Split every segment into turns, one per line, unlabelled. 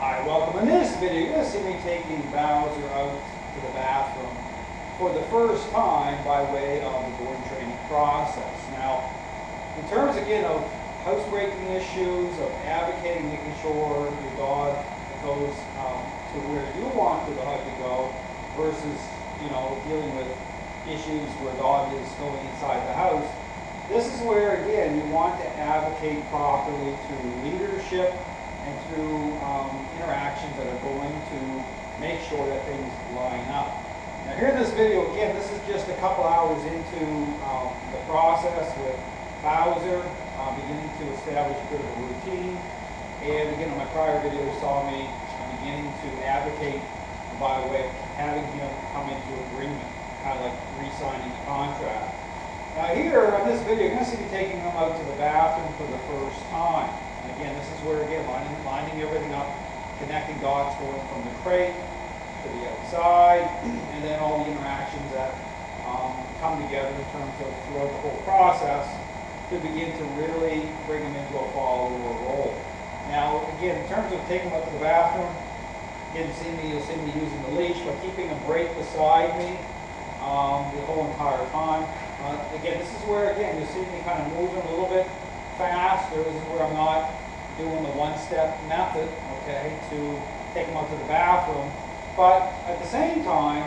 Hi, welcome. In this video, you're going to see me taking Bowser out to the bathroom for the first time by way of the board training process. Now, in terms again of housebreaking issues, of advocating, making sure your dog goes to where you want the dog to go versus, dealing with issues where dog is going inside the house. This is where, again, you want to advocate properly through leadership and through interactions that are going to make sure that things line up. Now here in this video, again, this is just a couple hours into the process with Bowser, beginning to establish a bit of a routine. And again, in my prior video, you saw me beginning to advocate by way of having him come into agreement, kind of like re-signing the contract. Now here on this video, you're going to see me taking him out to the bathroom for the first time. And again, this is where, again, lining everything up, connecting dots going from the crate to the outside, and then all the interactions that come together in terms of throughout the whole process to begin to really bring them into a follower role. Now, again, in terms of taking them up to the bathroom, again, you'll see me using the leash, but keeping a brake beside me the whole entire time. Again, this is where, again, you'll see me kind of moving a little bit faster. This is where I'm not doing the one-step method, okay, to take them up to the bathroom. But at the same time,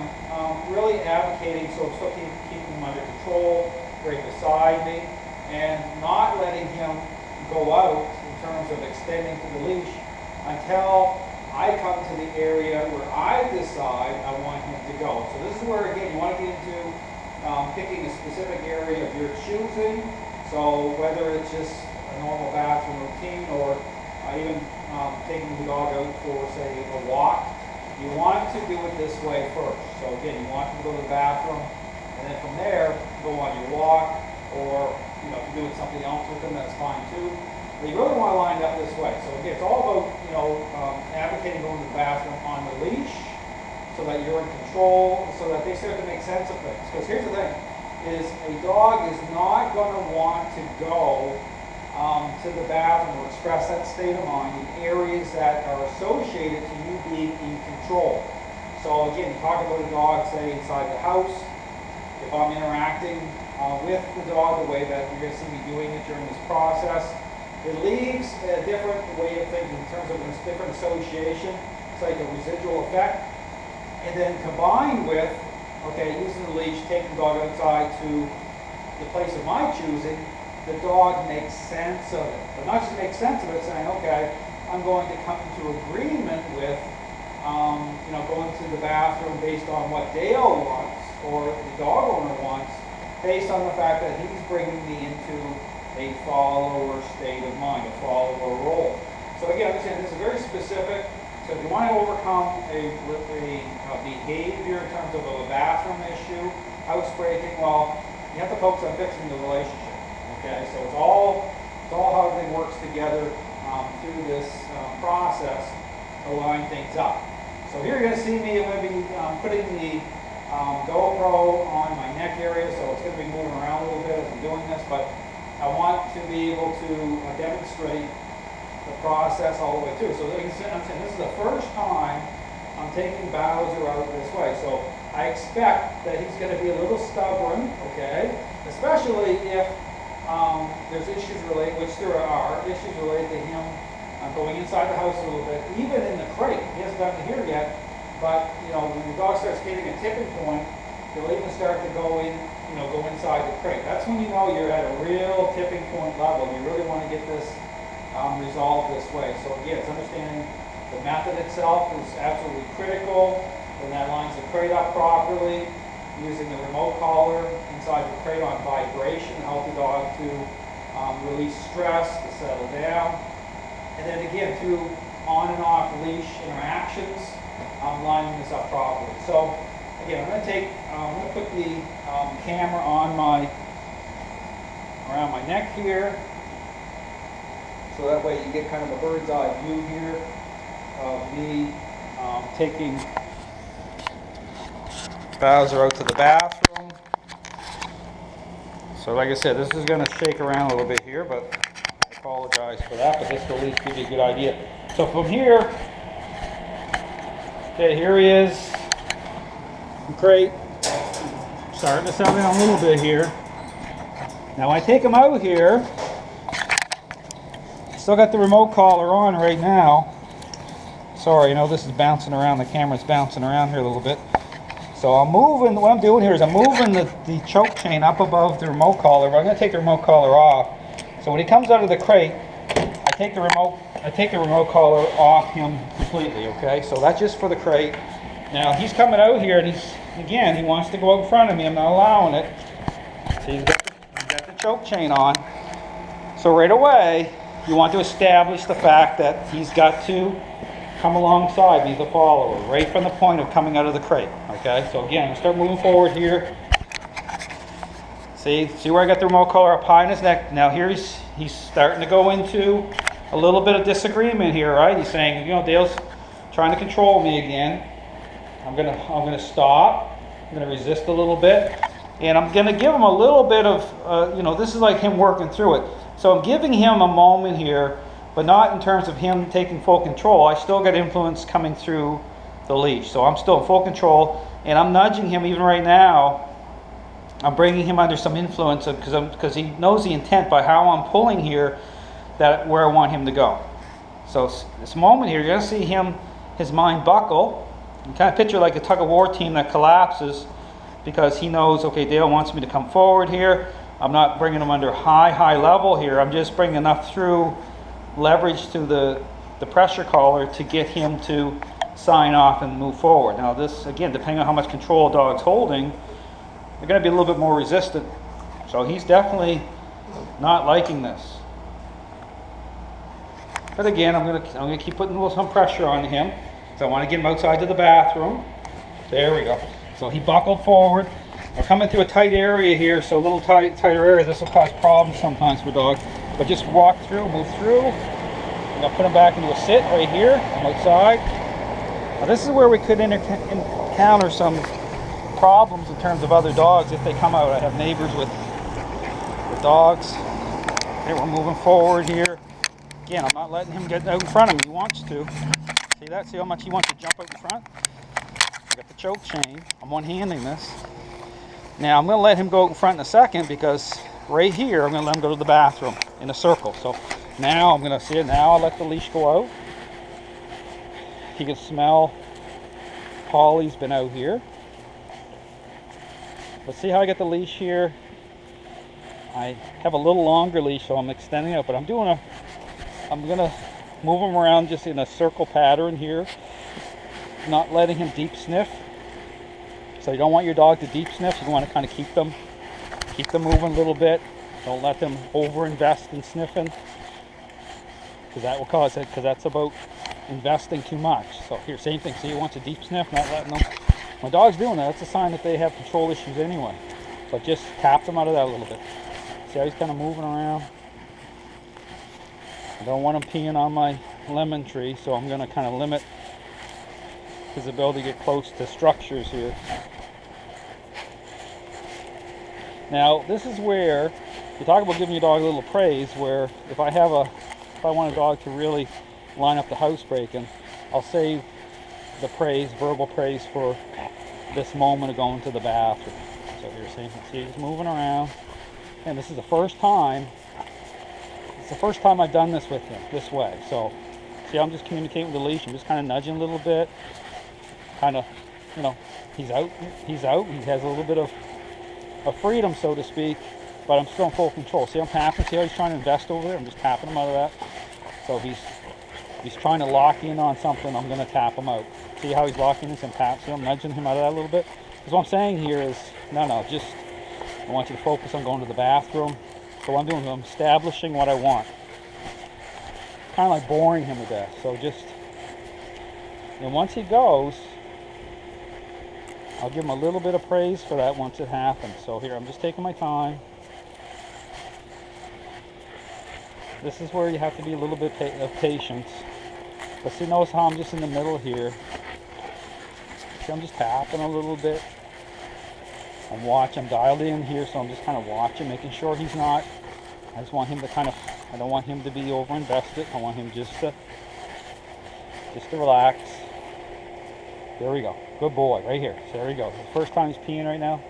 really advocating, so still keeping them under control, right beside me, and not letting him go out in terms of extending to the leash until I come to the area where I decide I want him to go. So this is where, again, you want to get into picking a specific area of your choosing. So whether it's just a normal bathroom routine or even taking the dog out for, say, a walk, you want to do it this way first. So again, you want to go to the bathroom, and then from there, go on your walk, or if you're doing something else with them, that's fine too. But you really want to line it up this way. So again, it's all about advocating going to the bathroom on the leash, so that you're in control, so that they start to make sense of things. Because here's the thing, is a dog is not going to want to go to the bathroom or express that state of mind in areas that are associated to you being in control. So again, you talk about a dog, say, inside the house. If I'm interacting with the dog the way that you're going to see me doing it during this process, it leaves a different way of thinking in terms of a different association. It's like a residual effect. And then combined with, okay, using the leash, taking the dog outside to the place of my choosing, the dog makes sense of it. But not just make sense of it, saying, okay, I'm going to come into agreement with, going to the bathroom based on what Dale wants, or the dog owner wants, based on the fact that he's bringing me into a follower state of mind, a follower role. So again, understand this is very specific. So if you want to overcome a behavior in terms of a bathroom issue, housebreaking, well, you have to focus on fixing the relationship. Okay, so it's all how everything works together through this process to line things up. So here you're going to see me. I'm going to be putting the GoPro on my neck area, so it's going to be moving around a little bit as I'm doing this, but I want to be able to demonstrate the process all the way through. So like I'm saying, this is the first time I'm taking Bowser out this way. So I expect that he's going to be a little stubborn, okay? Especially if there's issues related, which there are issues related to him going inside the house a little bit, even in the crate. He hasn't gotten here yet, but when the dog starts hitting a tipping point, he'll even start to go in, go inside the crate. That's when you know you're at a real tipping point level. You really want to get this resolved this way. So again, it's understanding the method itself is absolutely critical, and that lines the crate up properly, using the remote collar inside the crate on vibration to help the dog to release stress, to settle down. And then again, through on and off leash interactions, lining this up properly. So again, I'm going to put the camera on around my neck here, so that way you get kind of a bird's eye view here of me taking Bowser out to the bathroom. So like I said, this is going to shake around a little bit here, but I apologize for that, but this will at least give you a good idea. So from here, Okay, here he is. Great. Starting to settle down a little bit here. Now I take him out here. Still got the remote collar on right now. Sorry, you know this is bouncing around. The camera's bouncing around here a little bit. So I'm moving. What I'm doing here is I'm moving the choke chain up above the remote collar. But I'm going to take the remote collar off. So when he comes out of the crate, I take the remote collar off him completely. Okay, so that's just for the crate. Now he's coming out here, and he wants to go out in front of me. I'm not allowing it. So he's got the choke chain on. So right away, you want to establish the fact that he's got to come alongside me, the follower, right from the point of coming out of the crate. Okay, so again, start moving forward here. See where I got the remote collar up high in his neck? Now here he's starting to go into a little bit of disagreement here, right? He's saying, you know, Dale's trying to control me again. I'm gonna stop. I'm gonna resist a little bit, and I'm gonna give him a little bit of, you know, this is like him working through it. So I'm giving him a moment here, but not in terms of him taking full control. I still got influence coming through the leash, so I'm still in full control, and I'm nudging him even right now. I'm bringing him under some influence because he knows the intent by how I'm pulling here, that where I want him to go. So this moment here, you're gonna see his mind buckle. You kind of picture like a tug-of-war team that collapses because he knows, okay, Dale wants me to come forward here. I'm not bringing him under high level here. I'm just bringing enough through leverage to the pressure collar to get him to sign off and move forward. Now this, again, depending on how much control a dog's holding, they're going to be a little bit more resistant. So he's definitely not liking this. But again, I'm going to keep putting a little some pressure on him. So I want to get him outside to the bathroom. There we go. So he buckled forward. We're coming through a tight area here, so a little tighter area. This will cause problems sometimes for dogs. But just walk through, move through. I'm going to put him back into a sit right here. I'm outside. Now this is where we could encounter some problems in terms of other dogs if they come out. I have neighbors with dogs. Okay, we're moving forward here. Again, I'm not letting him get out in front of me. He wants to. See that? See how much he wants to jump out in front? I got the choke chain. I'm one-handing this. Now I'm going to let him go out in front in a second because right here I'm going to let him go to the bathroom in a circle. So now I'm going to see it. Now I'll let the leash go out. He can smell Polly's been out here. But see how I get the leash here? I have a little longer leash, so I'm extending it, but I'm going to move him around just in a circle pattern here. Not letting him deep sniff. So you don't want your dog to deep sniff. You want to kind of keep them moving a little bit. Don't let them over-invest in sniffing, because that will cause it, because that's about investing too much. So here, same thing. See, he wants a deep sniff, not letting them. My dog's doing that. That's a sign that they have control issues anyway. But just tap them out of that a little bit. See how he's kind of moving around? I don't want him peeing on my lemon tree, so I'm going to kind of limit his ability to get close to structures here. Now, this is where you talk about giving your dog a little praise, where if I want a dog to really line up the housebreaking, I'll save the praise, verbal praise, for this moment of going to the bathroom. So here, see he's moving around, and this is the first time. It's the first time I've done this with him this way. So see, I'm just communicating with the leash. I'm just kind of nudging a little bit. Kind of, you know, he's out. He has a little bit of freedom, so to speak, but I'm still in full control. See, I'm tapping. See how he's trying to invest over there? I'm just tapping him out of that. So if he's trying to lock in on something, I'm going to tap him out. See how he's locking in some taps? See, I'm nudging him out of that a little bit. Because what I'm saying here is, no, just I want you to focus on going to the bathroom. So what I'm doing is I'm establishing what I want. Kind of like boring him to death. So just, and once he goes, I'll give him a little bit of praise for that once it happens. So here, I'm just taking my time. This is where you have to be a little bit of patience. But see, notice how I'm just in the middle here. See, I'm just tapping a little bit. I'm watching, I'm dialed in here, so I'm just kind of watching, making sure he's not. I just want him to I don't want him to be over-invested. I want him just to relax. There we go. Good boy, right here. So there he goes. First time he's peeing right now.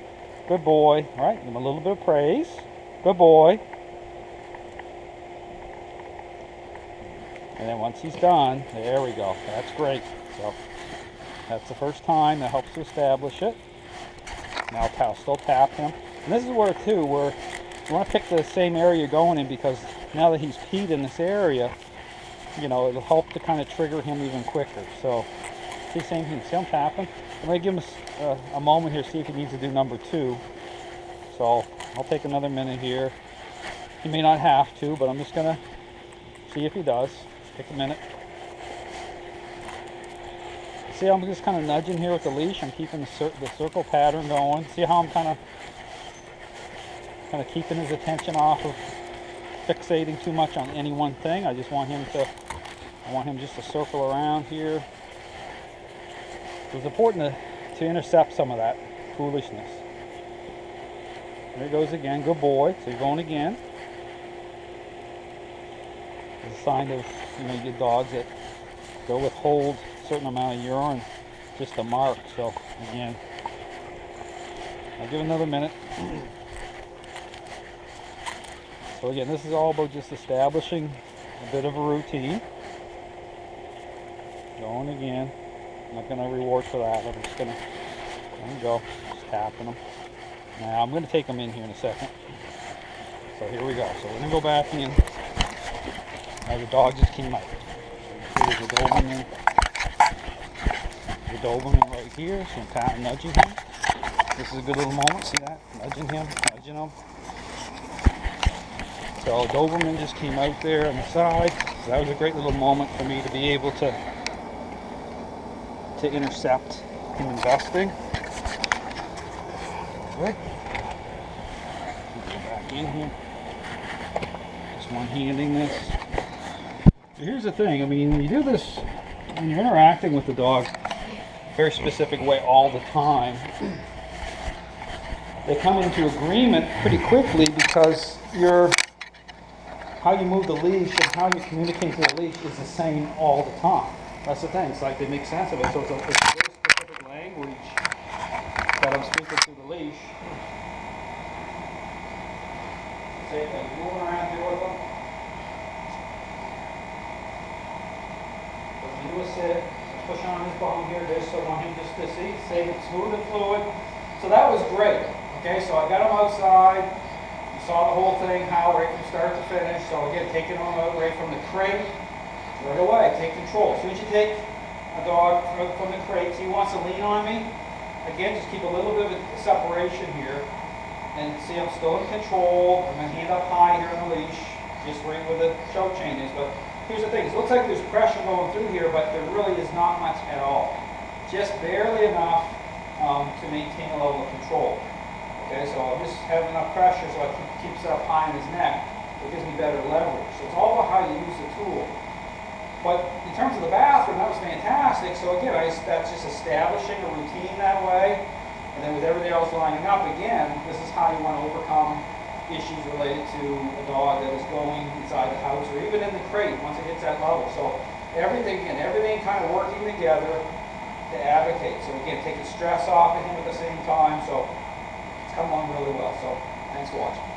Good boy. All right, give him a little bit of praise. Good boy. And then once he's done, there we go. That's great. So that's the first time. That helps to establish it. Now I'll still tap him. And this is where too, where you want to pick the same area you're going in, because now that he's peed in this area, you know, it'll help to kind of trigger him even quicker. So see, same thing. See, I'm tapping. I'm going to give him a moment here, see if he needs to do number 2. So I'll take another minute here. He may not have to, but I'm just going to see if he does. Take a minute. See, I'm just kind of nudging here with the leash. I'm keeping the circle pattern going. See how I'm kind of keeping his attention off of fixating too much on any one thing. I just want him just to circle around here. It's important to intercept some of that foolishness. There he goes again. Good boy. So you're going again. It's a sign of, you know, you get dogs that they'll withhold a certain amount of urine just to mark. So again, I'll give another minute. So again, this is all about just establishing a bit of a routine. Going again. I'm not going to reward for that. I'm just going to let him go. Just tapping him. Now I'm going to take him in here in a second. So here we go. So we're going to go back in. Now the dog just came out. So there's a Doberman. The Doberman right here. So I'm nudging him. This is a good little moment. See that? Nudging him. Nudging him. So Doberman just came out there on the side. So that was a great little moment for me to be able to intercept him investing. Good. Go back in here. Just one-handing this. So here's the thing. I mean, when you do this, when you're interacting with the dog a very specific way all the time, they come into agreement pretty quickly, because how you move the leash and how you communicate to the leash is the same all the time. That's the thing. It's like they make sense of it. So it's a very specific language that I'm speaking through the leash. Say, moving around here with them. But you do a sit, push on his bum here, just so I want him just to see, say it's smooth and fluid. So that was great. Okay, so I got him outside. You saw the whole thing, how right from start to finish. So again, taking him out right from the crate. Right away, take control. As soon as you take a dog from the crate, so he wants to lean on me, again, just keep a little bit of a separation here. And see, I'm still in control. I'm going to hand up high here on the leash, just right where the choke chain is. But here's the thing. It looks like there's pressure going through here, but there really is not much at all. Just barely enough to maintain a level of control. Okay, so I'm just having enough pressure so I keep it up high in his neck. It gives me better leverage. So it's all about how you use the tool. But in terms of the bathroom, that was fantastic. So again, that's just establishing a routine that way. And then with everything else lining up, again, this is how you want to overcome issues related to a dog that is going inside the house or even in the crate once it hits that level. So everything kind of working together to advocate. So again, taking stress off of him at the same time. So it's come along really well. So thanks for watching.